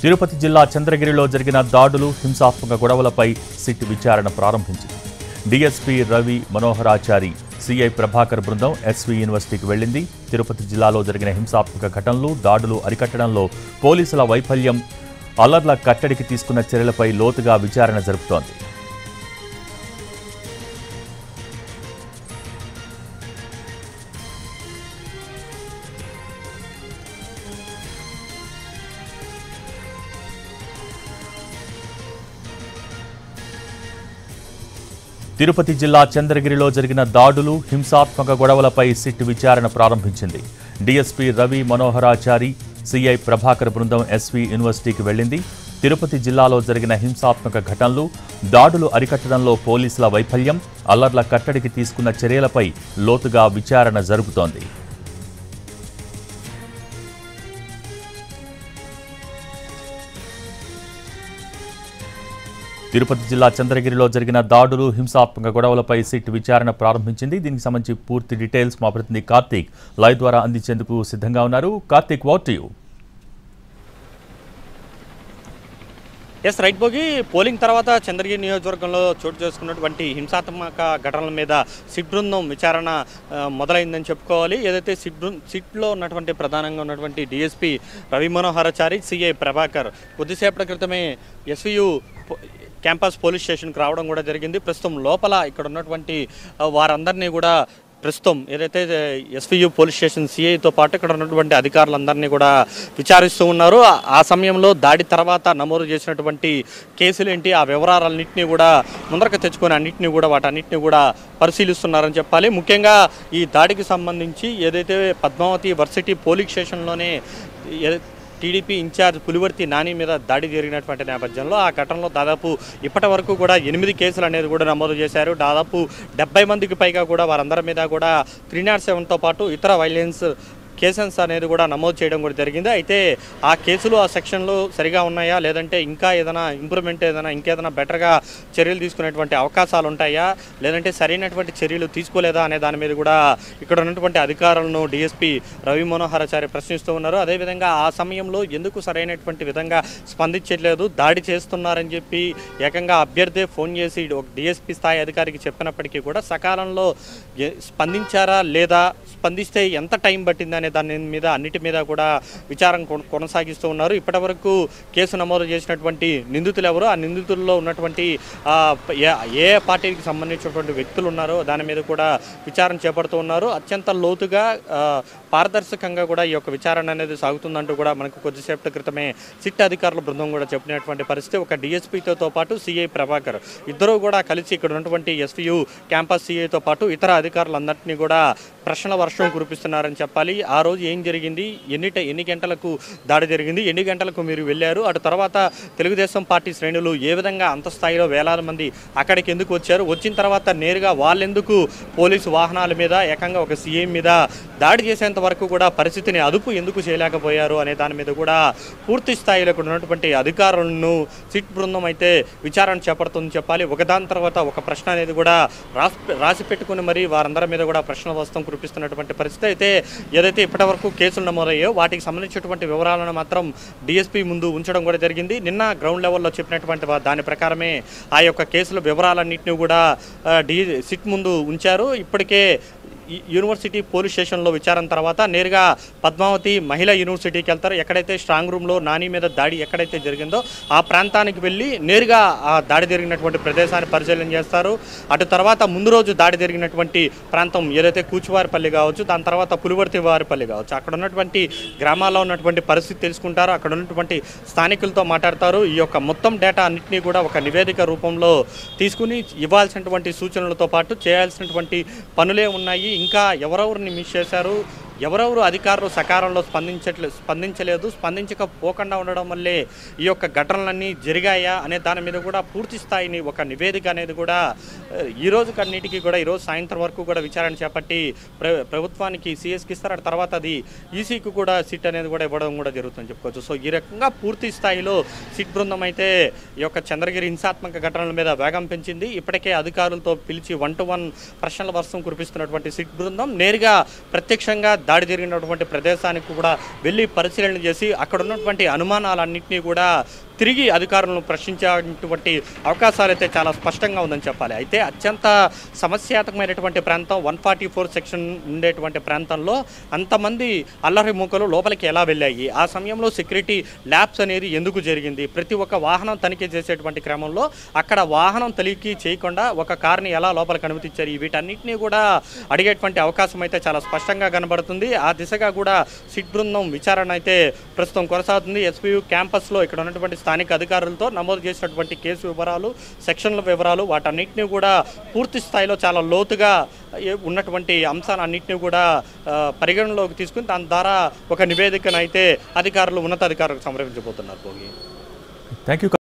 తిరుపతి జిల్లా చంద్రగిరిలో జరిగిన దాడులు, హింసాత్మక గొడవలపై సిట్ విచారణ ప్రారంభించింది. డీఎస్పీ రవి మనోహరాచారి, సిఐ ప్రభాకర్ బృందం ఎస్వి యూనివర్సిటీకి వెళ్లింది. తిరుపతి జిల్లాలో జరిగిన హింసాత్మక ఘటనలు, దాడులు అరికట్టడంలో పోలీసుల వైఫల్యం, అల్లర్ల కట్టడికి తీసుకున్న చర్యలపై లోతుగా విచారణ జరుపుతోంది. తిరుపతి జిల్లా చంద్రగిరిలో జరిగిన దాడులు, హింసాత్మక గొడవలపై సిట్ విచారణ ప్రారంభించింది. డీఎస్పీ రవి మనోహరాచారి, సిఐ ప్రభాకర్ బృందం ఎస్వి యూనివర్సిటీకి వెళ్లింది. తిరుపతి జిల్లాలో జరిగిన హింసాత్మక ఘటనలు, దాడులు అరికట్టడంలో పోలీసుల వైఫల్యం, అల్లర్ల కట్టడికి తీసుకున్న చర్యలపై లోతుగా విచారణ జరుపుతోంది. తిరుపతి జిల్లా చంద్రగిరిలో జరిగిన దాడులు, హింసాత్మక గొడవలపై సిట్ విచారణ ప్రారంభించింది. దీనికి సంబంధించి పూర్తి డీటెయిల్స్ మా ప్రతినిధి కార్తీక్ లైవ్ ద్వారా అందించేందుకు సిద్ధంగా ఉన్నారు. Karthik, what to you? Yes right Bhogi, పోలింగ్ తర్వాత చంద్రగిరి నియోజకవర్గంలో చోటు చేసుకున్నటువంటి హింసాత్మక ఘటనల మీద సిట్ బృందం విచారణ మొదలైందని చెప్పుకోవాలి. ఏదైతే సిట్లో ఉన్నటువంటి ప్రధానంగా ఉన్నటువంటి డిఎస్పీ రవి మనోహరాచారి, సిఐ ప్రభాకర్ కొద్దిసేపటి క్రితమే ఎస్వియు క్యాంపస్ పోలీస్ స్టేషన్కి రావడం కూడా జరిగింది. ప్రస్తుతం లోపల ఇక్కడ ఉన్నటువంటి వారందరినీ కూడా ప్రస్తుతం ఏదైతే ఎస్వియు పోలీస్ స్టేషన్ సిఐతో పాటు ఇక్కడ ఉన్నటువంటి అధికారులందరినీ కూడా విచారిస్తూ ఉన్నారు. ఆ సమయంలో దాడి తర్వాత నమోదు చేసినటువంటి కేసులేంటి, ఆ వివరాలన్నింటినీ కూడా ముందరకు తెచ్చుకొని వాటన్నిటిని కూడా పరిశీలిస్తున్నారని చెప్పాలి. ముఖ్యంగా ఈ దాడికి సంబంధించి ఏదైతే పద్మావతి వర్సిటీ పోలీస్ స్టేషన్లోనే టీడీపీ ఇన్ఛార్జ్ పులివర్తి నాని మీద దాడి జరిగినటువంటి నేపథ్యంలో ఆ ఘటనలో దాదాపు ఇప్పటి వరకు కూడా 8 కేసులు అనేది కూడా నమోదు చేశారు. దాదాపు 70 మందికి పైగా కూడా వారందరి మీద కూడా 307తో పాటు ఇతర వైలెన్స్ కేసెస్ అనేది కూడా నమోదు చేయడం కూడా జరిగింది. అయితే ఆ కేసులు, ఆ సెక్షన్లు సరిగా ఉన్నాయా, లేదంటే ఇంకా ఏదైనా ఇంప్రూవ్మెంట్, ఇంకేదైనా బెటర్గా చర్యలు తీసుకునేటువంటి అవకాశాలు ఉంటాయా, లేదంటే సరైనటువంటి చర్యలు తీసుకోలేదా అనే దాని మీద కూడా ఇక్కడ ఉన్నటువంటి అధికారులను డిఎస్పీ రవి మనోహరాచారి ప్రశ్నిస్తూ ఉన్నారు. అదేవిధంగా ఆ సమయంలో ఎందుకు సరైనటువంటి విధంగా స్పందించట్లేదు, దాడి చేస్తున్నారని చెప్పి ఏకంగా అభ్యర్థి ఫోన్ చేసి ఒక డిఎస్పీ స్థాయి అధికారికి చెప్పినప్పటికీ కూడా సకాలంలో స్పందించారా లేదా, స్పందిస్తే ఎంత టైం పట్టింది అనే దాని మీద అన్నిటి మీద కూడా విచారణ కొనసాగిస్తూ ఉన్నారు. ఇప్పటి వరకు కేసు నమోదు చేసినటువంటి నిందితులు ఎవరు, ఆ నిందితుల్లో ఉన్నటువంటి ఏ పార్టీకి సంబంధించినటువంటి వ్యక్తులు ఉన్నారో దాని మీద కూడా విచారణ చేపడుతూ ఉన్నారు. అత్యంత లోతుగా పారదర్శకంగా కూడా ఈ యొక్క విచారణ అనేది సాగుతుందంటూ కూడా మనకు కొద్దిసేపటి క్రితమే సిట్ అధికారుల బృందం కూడా చెప్పినటువంటి పరిస్థితి. ఒక డిఎస్పీతో పాటు సిఐ ప్రభాకర్ ఇద్దరు కూడా కలిసి ఇక్కడ ఉన్నటువంటి ఎస్వియు క్యాంపస్ సిఐతో పాటు ఇతర అధికారులందరినీ కూడా ప్రశ్నల వర్షం కురిపిస్తున్నారని చెప్పాలి. ఆ రోజు ఏం జరిగింది, ఎన్ని గంటలకు దాడి జరిగింది, ఎన్ని గంటలకు మీరు వెళ్ళారు, అటు తర్వాత తెలుగుదేశం పార్టీ శ్రేణులు ఏ విధంగా అంత స్థాయిలో వేలాది మంది అక్కడికి ఎందుకు వచ్చారు, వచ్చిన తర్వాత నేరుగా వాళ్ళెందుకు పోలీసు వాహనాల మీద ఏకంగా ఒక సీఎం మీద దాడి చేసేంత వరకు కూడా పరిస్థితిని అదుపు ఎందుకు చేయలేకపోయారు అనే దాని మీద కూడా పూర్తి స్థాయిలో ఇక్కడ ఉన్నటువంటి అధికారులను సిట్ బృందం అయితే విచారణ చేపడుతుందని చెప్పాలి. ఒకదాని తర్వాత ఒక ప్రశ్న అనేది కూడా రాసి పెట్టుకుని మరి వారందరి మీద కూడా ప్రశ్నల వర్షం కురిపిస్తున్నటువంటి పరిస్థితి. అయితే ఏదైతే ఇప్పటివరకు కేసులు నమోదయ్యో వాటికి సంబంధించినటువంటి వివరాలను మాత్రం డిఎస్పీ ముందు ఉంచడం కూడా జరిగింది. నిన్న గ్రౌండ్ లెవెల్లో చెప్పినటువంటి దాని ప్రకారమే ఆ యొక్క కేసుల వివరాలన్నింటినీ కూడా సిట్ ముందు ఉంచారు. ఇప్పటికే యూనివర్సిటీ పోలీస్ స్టేషన్లో విచారణ తర్వాత నేరుగా పద్మావతి మహిళా యూనివర్సిటీకి వెళ్తారు. ఎక్కడైతే స్ట్రాంగ్ రూమ్లో నాని మీద దాడి ఎక్కడైతే జరిగిందో ఆ ప్రాంతానికి వెళ్ళి నేరుగా ఆ దాడి జరిగినటువంటి ప్రదేశాన్ని పరిశీలన చేస్తారు. అటు తర్వాత ముందు రోజు దాడి జరిగినటువంటి ప్రాంతం ఏదైతే కూచువారిపల్లి కావచ్చు, దాని తర్వాత పులివర్తి వారిపల్లి కావచ్చు, అక్కడ ఉన్నటువంటి గ్రామాల్లో ఉన్నటువంటి పరిస్థితి తెలుసుకుంటారు. అక్కడ ఉన్నటువంటి స్థానికులతో మాట్లాడతారు. ఈ యొక్క మొత్తం డేటా అన్నింటినీ కూడా ఒక నివేదిక రూపంలో తీసుకుని ఇవ్వాల్సినటువంటి సూచనలతో పాటు చేయాల్సినటువంటి పనులే ఉన్నాయి, ఇంకా ఎవరెవరిని మిస్ చేశారు, ఎవరెవరు అధికారులు సకాలంలో స్పందించలేదు, స్పందించకపోకుండా ఉండడం వల్లే ఈ యొక్క ఘటనలన్నీ జరిగాయా అనే దాని మీద కూడా పూర్తి స్థాయిని ఒక నివేదిక అనేది కూడా ఈ రోజు కన్నిటికీ కూడా ఈరోజు సాయంత్రం వరకు కూడా విచారణ చేపట్టి ప్రభుత్వానికి సిఎస్కి ఇస్తారు. ఆ తర్వాత అది ఈసీకి కూడా సిట్ అనేది కూడా ఇవ్వడం కూడా జరుగుతుందని చెప్పుకోవచ్చు. సో ఈ రకంగా పూర్తి స్థాయిలో సిట్ బృందం అయితే ఈ యొక్క చంద్రగిరి హింసాత్మక ఘటనల మీద వేగం పెంచింది. ఇప్పటికే అధికారులతో పిలిచి 1-to-1 ప్రశ్నల వర్షం కురిపిస్తున్నటువంటి సిట్ బృందం నేరుగా ప్రత్యక్షంగా దాడి జరిగినటువంటి ప్రదేశానికి కూడా వెళ్ళి పరిశీలన చేసి అక్కడ ఉన్నటువంటి అనుమానాలన్నింటినీ కూడా తిరిగి అధికారులను ప్రశ్నించేటువంటి అవకాశాలు అయితే చాలా స్పష్టంగా ఉందని చెప్పాలి. అయితే అత్యంత సమస్యాత్మకమైనటువంటి ప్రాంతం 144 సెక్షన్ ఉండేటువంటి ప్రాంతంలో అంతమంది అల్లరి మూకలు లోపలికి ఎలా వెళ్ళాయి, ఆ సమయంలో సెక్యూరిటీ ల్యాబ్స్ అనేది ఎందుకు జరిగింది, ప్రతి ఒక్క వాహనం తనిఖీ చేసేటువంటి క్రమంలో అక్కడ వాహనం తనిఖీ చేయకుండా ఒక కార్ని ఎలా లోపలికి అనుమతించారు, వీటన్నిటినీ కూడా అడిగేటువంటి అవకాశం అయితే చాలా స్పష్టంగా కనబడుతుంది. ఆ దిశగా కూడా సిట్ బృందం విచారణ అయితే ప్రస్తుతం కొనసాగుతుంది. ఎస్పీయూ క్యాంపస్లో ఇక్కడ ఉన్నటువంటి స్థానిక అధికారులతో నమోదు చేసినటువంటి కేసు వివరాలు, సెక్షన్ల వివరాలు, వాటన్నిటిని కూడా పూర్తి స్థాయిలో చాలా లోతుగా ఉన్నటువంటి అంశాలన్నింటినీ కూడా పరిగణనలోకి తీసుకుని దాని ద్వారా ఒక నివేదికను అయితే అధికారులు ఉన్నతాధికారులకు సమర్పించబోతున్నారు. Thank you.